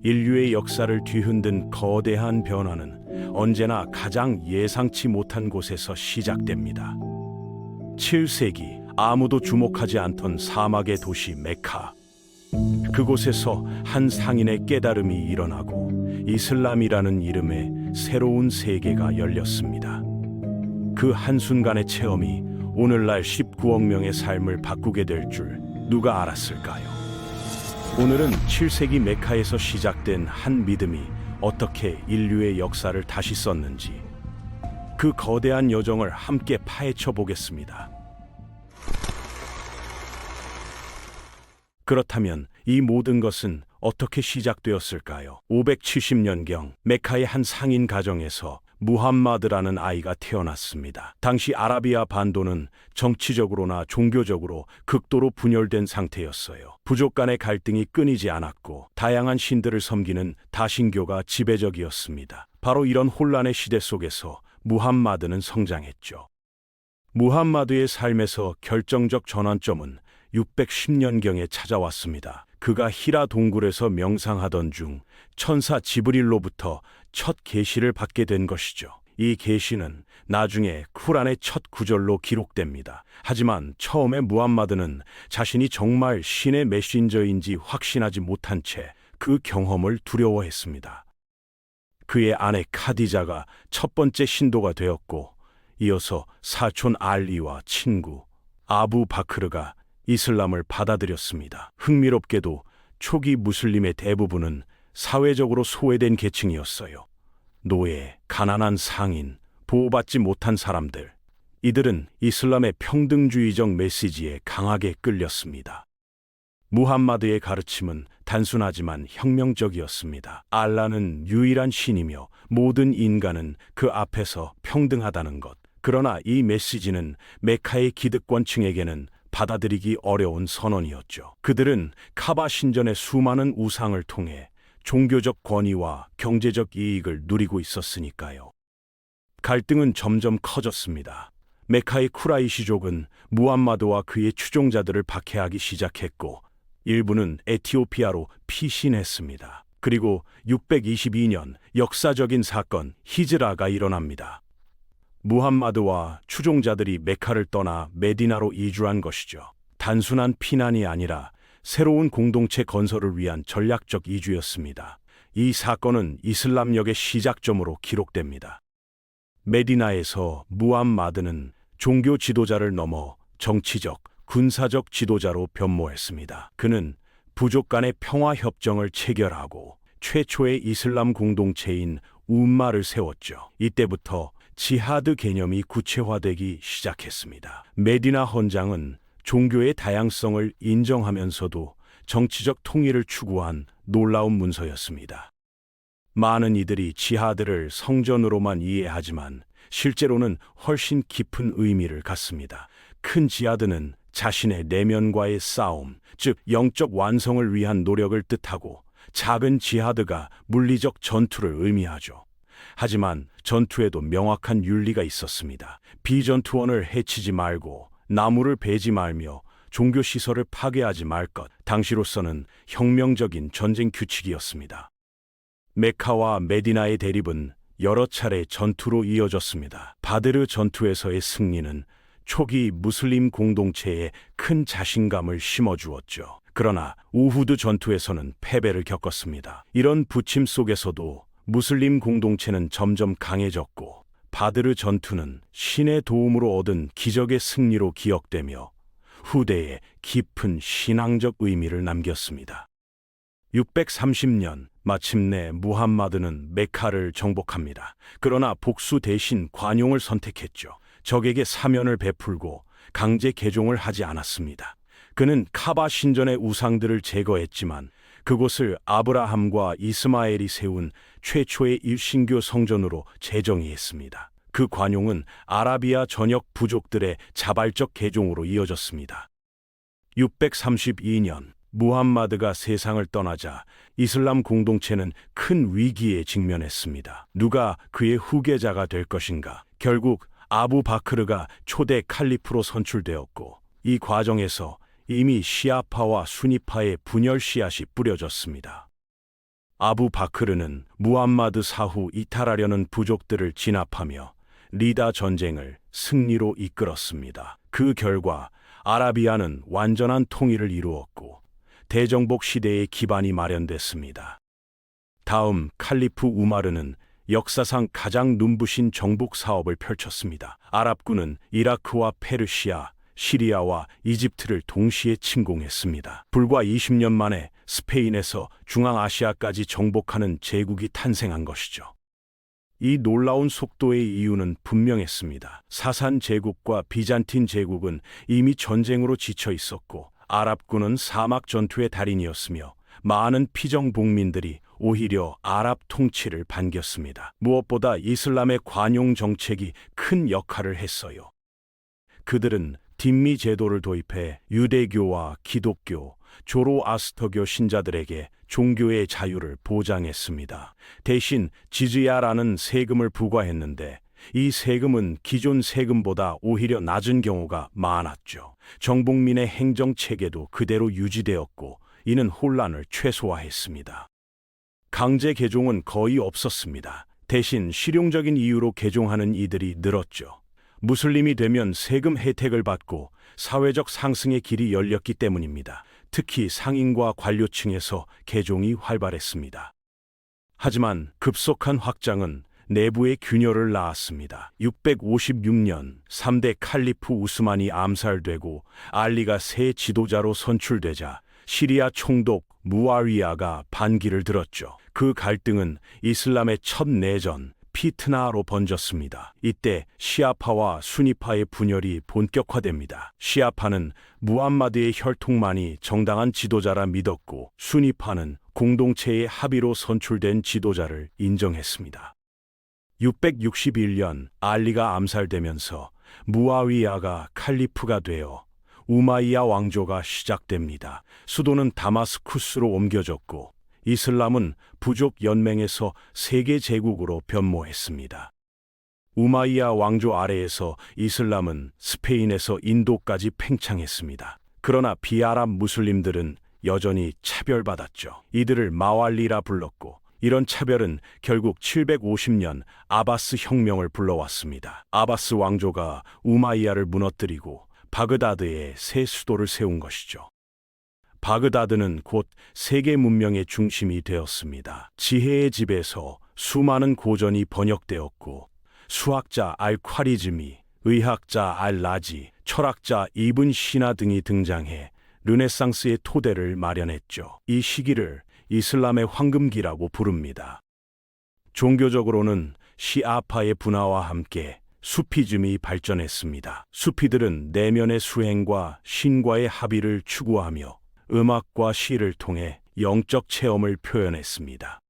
인류의 역사를 뒤흔든 거대한 변화는 언제나 가장 예상치 못한 곳에서 시작됩니다. 7세기 아무도 주목하지 않던 사막의 도시 메카. 그곳에서 한 상인의 깨달음이 일어나고 이슬람이라는 이름의 새로운 세계가 열렸습니다. 그 한순간의 체험이 오늘날 19억 명의 삶을 바꾸게 될 줄 누가 알았을까요? 오늘은 7세기 메카에서 시작된 한 믿음이 어떻게 인류의 역사를 다시 썼는지, 그 거대한 여정을 함께 파헤쳐 보겠습니다. 그렇다면 이 모든 것은 어떻게 시작되었을까요? 570년경 메카의 한 상인 가정에서 무함마드라는 아이가 태어났습니다. 당시 아라비아 반도는 정치적으로나 종교적으로 극도로 분열된 상태였어요. 부족 간의 갈등이 끊이지 않았고 다양한 신들을 섬기는 다신교가 지배적이었습니다. 바로 이런 혼란의 시대 속에서 무함마드는 성장했죠. 무함마드의 삶에서 결정적 전환점은 610년경에 찾아왔습니다. 그가 히라 동굴에서 명상하던 중 천사 지브릴로부터 첫 계시를 받게 된 것이죠. 이 계시는 나중에 쿠란의 첫 구절로 기록됩니다. 하지만 처음에 무함마드는 자신이 정말 신의 메신저인지 확신하지 못한 채 그 경험을 두려워했습니다. 그의 아내 카디자가 첫 번째 신도가 되었고, 이어서 사촌 알리와 친구 아부 바크르가 이슬람을 받아들였습니다. 흥미롭게도 초기 무슬림의 대부분은 사회적으로 소외된 계층이었어요. 노예, 가난한 상인, 보호받지 못한 사람들. 이들은 이슬람의 평등주의적 메시지에 강하게 끌렸습니다. 무함마드의 가르침은 단순하지만 혁명적이었습니다. 알라는 유일한 신이며 모든 인간은 그 앞에서 평등하다는 것. 그러나 이 메시지는 메카의 기득권층에게는 받아들이기 어려운 선언이었죠. 그들은 카바 신전의 수많은 우상을 통해 종교적 권위와 경제적 이익을 누리고 있었으니까요. 갈등은 점점 커졌습니다. 메카의 쿠라이시족은 무함마드와 그의 추종자들을 박해하기 시작했고, 일부는 에티오피아로 피신했습니다. 그리고 622년 역사적인 사건 히즈라가 일어납니다. 무함마드와 추종자들이 메카를 떠나 메디나로 이주한 것이죠. 단순한 피난이 아니라 새로운 공동체 건설을 위한 전략적 이주였습니다. 이 사건은 이슬람력의 시작점으로 기록됩니다. 메디나에서 무함마드는 종교 지도자를 넘어 정치적, 군사적 지도자로 변모했습니다. 그는 부족 간의 평화 협정을 체결하고 최초의 이슬람 공동체인 움마를 세웠죠. 이때부터 지하드 개념이 구체화되기 시작했습니다. 메디나 헌장은 종교의 다양성을 인정하면서도 정치적 통일을 추구한 놀라운 문서였습니다. 많은 이들이 지하드를 성전으로만 이해하지만 실제로는 훨씬 깊은 의미를 갖습니다. 큰 지하드는 자신의 내면과의 싸움, 즉 영적 완성을 위한 노력을 뜻하고, 작은 지하드가 물리적 전투를 의미하죠. 하지만 전투에도 명확한 윤리가 있었습니다. 비전투원을 해치지 말고 나무를 베지 말며 종교시설을 파괴하지 말 것. 당시로서는 혁명적인 전쟁 규칙이었습니다. 메카와 메디나의 대립은 여러 차례 전투로 이어졌습니다. 바드르 전투에서의 승리는 초기 무슬림 공동체에 큰 자신감을 심어주었죠. 그러나 우후드 전투에서는 패배를 겪었습니다. 이런 부침 속에서도 무슬림 공동체는 점점 강해졌고, 바드르 전투는 신의 도움으로 얻은 기적의 승리로 기억되며 후대에 깊은 신앙적 의미를 남겼습니다. 630년 마침내 무함마드는 메카를 정복합니다. 그러나 복수 대신 관용을 선택했죠. 적에게 사면을 베풀고 강제 개종을 하지 않았습니다. 그는 카바 신전의 우상들을 제거했지만 그곳을 아브라함과 이스마엘이 세운 최초의 일신교 성전으로 재정의했습니다. 그 관용은 아라비아 전역 부족들의 자발적 개종으로 이어졌습니다. 632년 무함마드가 세상을 떠나자 이슬람 공동체는 큰 위기에 직면했습니다. 누가 그의 후계자가 될 것인가? 결국 아부 바크르가 초대 칼리프로 선출되었고, 이 과정에서 이미 시아파와 수니파의 분열 씨앗이 뿌려졌습니다. 아부 바크르는 무함마드 사후 이탈하려는 부족들을 진압하며 리다 전쟁을 승리로 이끌었습니다. 그 결과 아라비아는 완전한 통일을 이루었고 대정복 시대의 기반이 마련됐습니다. 다음 칼리프 우마르는 역사상 가장 눈부신 정복 사업을 펼쳤습니다. 아랍군은 이라크와 페르시아, 시리아와 이집트를 동시에 침공했습니다. 불과 20년 만에 스페인에서 중앙아시아까지 정복하는 제국이 탄생한 것이죠. 이 놀라운 속도의 이유는 분명했습니다. 사산 제국과 비잔틴 제국은 이미 전쟁으로 지쳐 있었고 아랍군은 사막 전투의 달인이었으며 많은 피정복민들이 오히려 아랍 통치를 반겼습니다. 무엇보다 이슬람의 관용 정책이 큰 역할을 했어요. 그들은 딘미 제도를 도입해 유대교와 기독교, 조로아스터교 신자들에게 종교의 자유를 보장했습니다. 대신 지즈야라는 세금을 부과했는데 이 세금은 기존 세금보다 오히려 낮은 경우가 많았죠. 정복민의 행정 체계도 그대로 유지되었고 이는 혼란을 최소화했습니다. 강제 개종은 거의 없었습니다. 대신 실용적인 이유로 개종하는 이들이 늘었죠. 무슬림이 되면 세금 혜택을 받고 사회적 상승의 길이 열렸기 때문입니다. 특히 상인과 관료층에서 개종이 활발했습니다. 하지만 급속한 확장은 내부의 균열을 낳았습니다. 656년 3대 칼리프 우스만이 암살되고 알리가 새 지도자로 선출되자 시리아 총독 무아위야가 반기를 들었죠. 그 갈등은 이슬람의 첫 내전 피트나로 번졌습니다. 이때 시아파와 수니파의 분열이 본격화됩니다. 시아파는 무함마드의 혈통만이 정당한 지도자라 믿었고 수니파는 공동체의 합의로 선출된 지도자를 인정했습니다. 661년 알리가 암살되면서 무아위야가 칼리프가 되어 우마이야 왕조가 시작됩니다. 수도는 다마스쿠스로 옮겨졌고 이슬람은 부족 연맹에서 세계 제국으로 변모했습니다. 우마이야 왕조 아래에서 이슬람은 스페인에서 인도까지 팽창했습니다. 그러나 비아랍 무슬림들은 여전히 차별받았죠. 이들을 마왈리라 불렀고 이런 차별은 결국 750년 아바스 혁명을 불러왔습니다. 아바스 왕조가 우마이야를 무너뜨리고 바그다드에 새 수도를 세운 것이죠. 바그다드는 곧 세계 문명의 중심이 되었습니다. 지혜의 집에서 수많은 고전이 번역되었고 수학자 알콰리즈미, 의학자 알라지, 철학자 이븐 시나 등이 등장해 르네상스의 토대를 마련했죠. 이 시기를 이슬람의 황금기라고 부릅니다. 종교적으로는 시아파의 분화와 함께 수피즘이 발전했습니다. 수피들은 내면의 수행과 신과의 합의를 추구하며 음악과 시를 통해 영적 체험을 표현했습니다.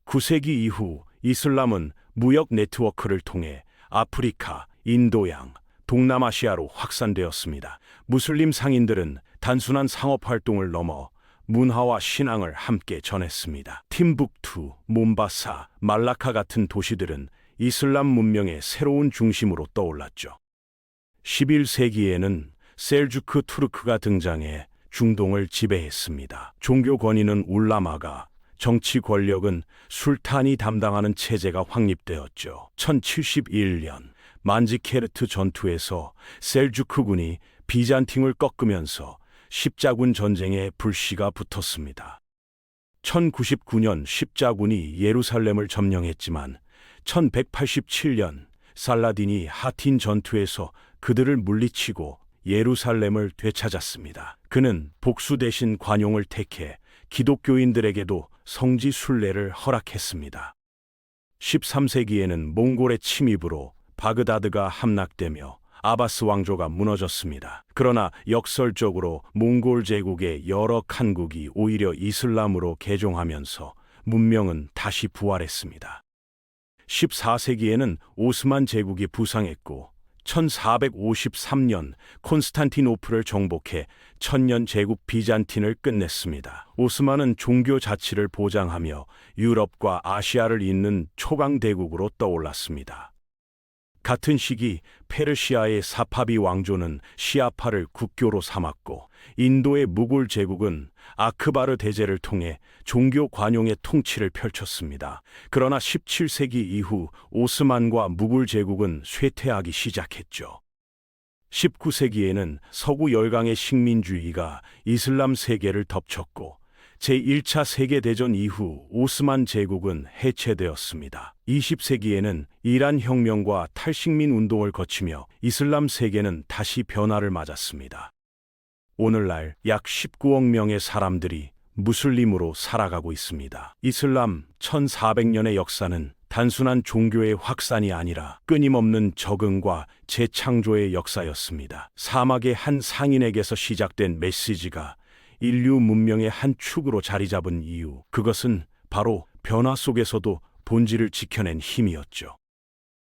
9세기 이후 이슬람은 무역 네트워크를 통해 아프리카, 인도양, 동남아시아로 확산되었습니다. 무슬림 상인들은 단순한 상업 활동을 넘어 문화와 신앙을 함께 전했습니다. 팀북투, 몬바사, 말라카 같은 도시들은 이슬람 문명의 새로운 중심으로 떠올랐죠. 11세기에는 셀주크 투르크가 등장해 중동을 지배했습니다. 종교 권위는 울라마가, 정치 권력은 술탄이 담당하는 체제가 확립되었죠. 1071년 만지케르트 전투에서 셀주크군이 비잔팅을 꺾으면서 십자군 전쟁에 불씨가 붙었습니다. 1099년 십자군이 예루살렘을 점령했지만 1187년 살라딘이 하틴 전투에서 그들을 물리치고 예루살렘을 되찾았습니다. 그는 복수 대신 관용을 택해 기독교인들에게도 성지 순례를 허락했습니다. 13세기에는 몽골의 침입으로 바그다드가 함락되며 아바스 왕조가 무너졌습니다. 그러나 역설적으로 몽골 제국의 여러 칸국이 오히려 이슬람으로 개종하면서 문명은 다시 부활했습니다. 14세기에는 오스만 제국이 부상했고 1453년 콘스탄티노플을 정복해 천년 제국 비잔틴을 끝냈습니다. 오스만은 종교 자치를 보장하며 유럽과 아시아를 잇는 초강 대국으로 떠올랐습니다. 같은 시기 페르시아의 사파비 왕조는 시아파를 국교로 삼았고 인도의 무굴 제국은 아크바르 대제를 통해 종교 관용의 통치를 펼쳤습니다. 그러나 17세기 이후 오스만과 무굴 제국은 쇠퇴하기 시작했죠. 19세기에는 서구 열강의 식민주의가 이슬람 세계를 덮쳤고 제1차 세계대전 이후 오스만 제국은 해체되었습니다. 20세기에는 이란 혁명과 탈식민 운동을 거치며 이슬람 세계는 다시 변화를 맞았습니다. 오늘날 약 19억 명의 사람들이 무슬림으로 살아가고 있습니다. 이슬람 1400년의 역사는 단순한 종교의 확산이 아니라 끊임없는 적응과 재창조의 역사였습니다. 사막의 한 상인에게서 시작된 메시지가 인류 문명의 한 축으로 자리 잡은 이유, 그것은 바로 변화 속에서도 본질을 지켜낸 힘이었죠.